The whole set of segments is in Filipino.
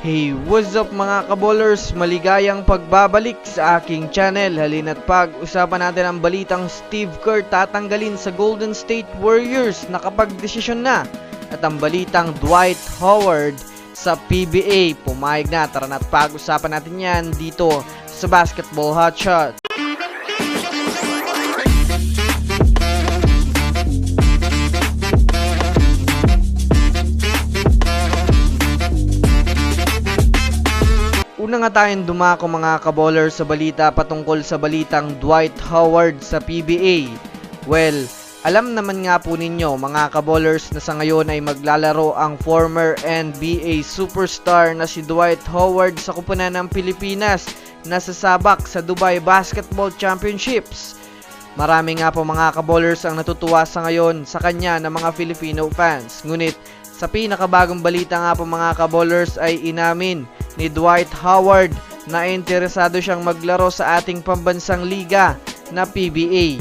Hey, what's up mga kaballers? Maligayang pagbabalik sa aking channel. Halina't pag-usapan natin ang balitang Steve Kerr tatanggalin sa Golden State Warriors, nakapagdesisyon na. At ang balitang Dwight Howard sa PBA, pumayag na. Tara na't pag-usapan natin yan dito sa Basketball Hotshot. Una nga tayong dumako mga kaballers sa balita patungkol sa balitang Dwight Howard sa PBA. Well, alam naman nga po ninyo mga kaballers na sa ngayon ay maglalaro ang former NBA superstar na si Dwight Howard sa koponan ng Pilipinas na sasabak sa Dubai Basketball Championships. Marami nga po mga kaballers ang natutuwa sa ngayon sa kanya ng mga Filipino fans. Ngunit sa pinakabagong balita nga po mga kaballers ay inamin ni Dwight Howard na interesado siyang maglaro sa ating pambansang liga na PBA.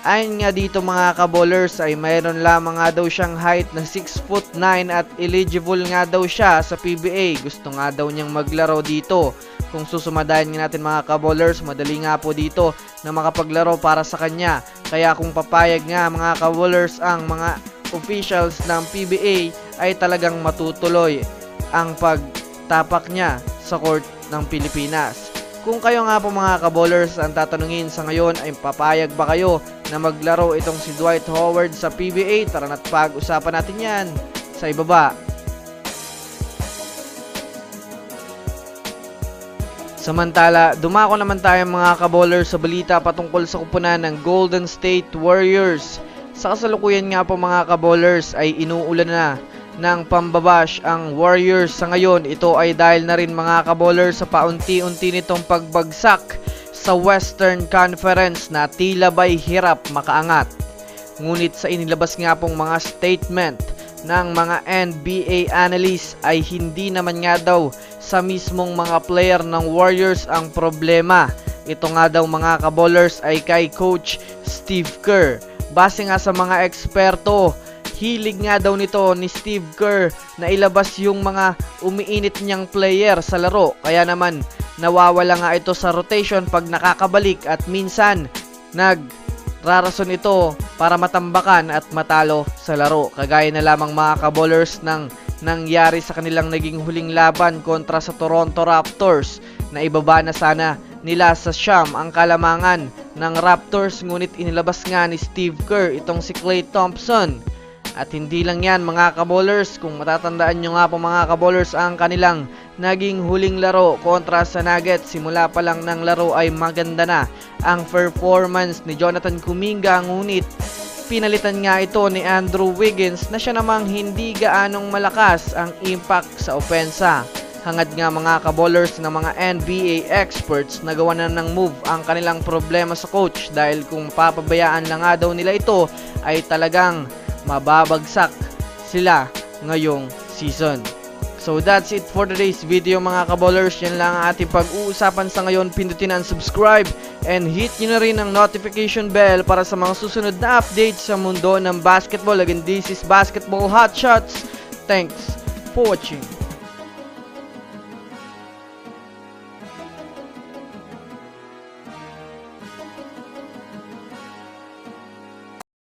Ayon nga dito mga kaballers ay mayroon lamang nga daw siyang height na 6'9" at eligible nga daw siya sa PBA. Gusto nga daw niyang maglaro dito. Kung susumadayan nga natin mga kaballers, madali nga po dito na makapaglaro para sa kanya. Kaya kung papayag nga mga kaballers ang mga officials ng PBA ay talagang matutuloy ang pagtapak niya sa court ng Pilipinas. Kung kayo nga po mga kaballers ang tatanungin sa ngayon ay papayag ba kayo na maglaro itong si Dwight Howard sa PBA? Tara na't pag-usapan natin yan sa ibaba. Samantala, dumako naman tayo mga kaballers sa balita patungkol sa kupunan ng Golden State Warriors. Sa kasalukuyan nga po mga kaballers ay inuulan na ng pambabash ang Warriors sa ngayon. Ito ay dahil na rin mga kaballers sa paunti-unti nitong pagbagsak sa Western Conference na tila ba'y hirap makaangat. Ngunit sa inilabas nga pong mga statement ng mga NBA analysts ay hindi naman nga daw sa mismong mga player ng Warriors ang problema. Ito nga daw mga kaballers ay kay Coach Steve Kerr. Base nga sa mga eksperto, hilig nga daw nito ni Steve Kerr na ilabas yung mga umiinit niyang player sa laro. Kaya naman nawawala nga ito sa rotation pag nakakabalik at minsan nagrarason ito para matambakan at matalo sa laro. Kagaya na lamang mga kaballers ng nangyari sa kanilang naging huling laban kontra sa Toronto Raptors na ibaba na sana nila sa siyam ang kalamangan ng Raptors, ngunit inilabas nga ni Steve Kerr itong si Klay Thompson. At hindi lang yan mga kaballers, kung matatandaan nyo nga po mga kaballers ang kanilang naging huling laro kontra sa Nuggets, simula pa lang ng laro ay maganda na ang performance ni Jonathan Kuminga, ngunit pinalitan nga ito ni Andrew Wiggins na siya namang hindi gaanong malakas ang impact sa opensa. Hangad nga mga kaballers ng mga NBA experts na gawa na ng move ang kanilang problema sa coach, dahil kung papabayaan lang nga daw nila ito ay talagang mababagsak sila ngayong season. So that's it for today's video mga kaballers. Yan lang ang ating pag-uusapan sa ngayon. Pindutin ang subscribe and hit nyo na rin ang notification bell para sa mga susunod na updates sa mundo ng basketball. Again, this is Basketball Hotshots. Thanks for watching.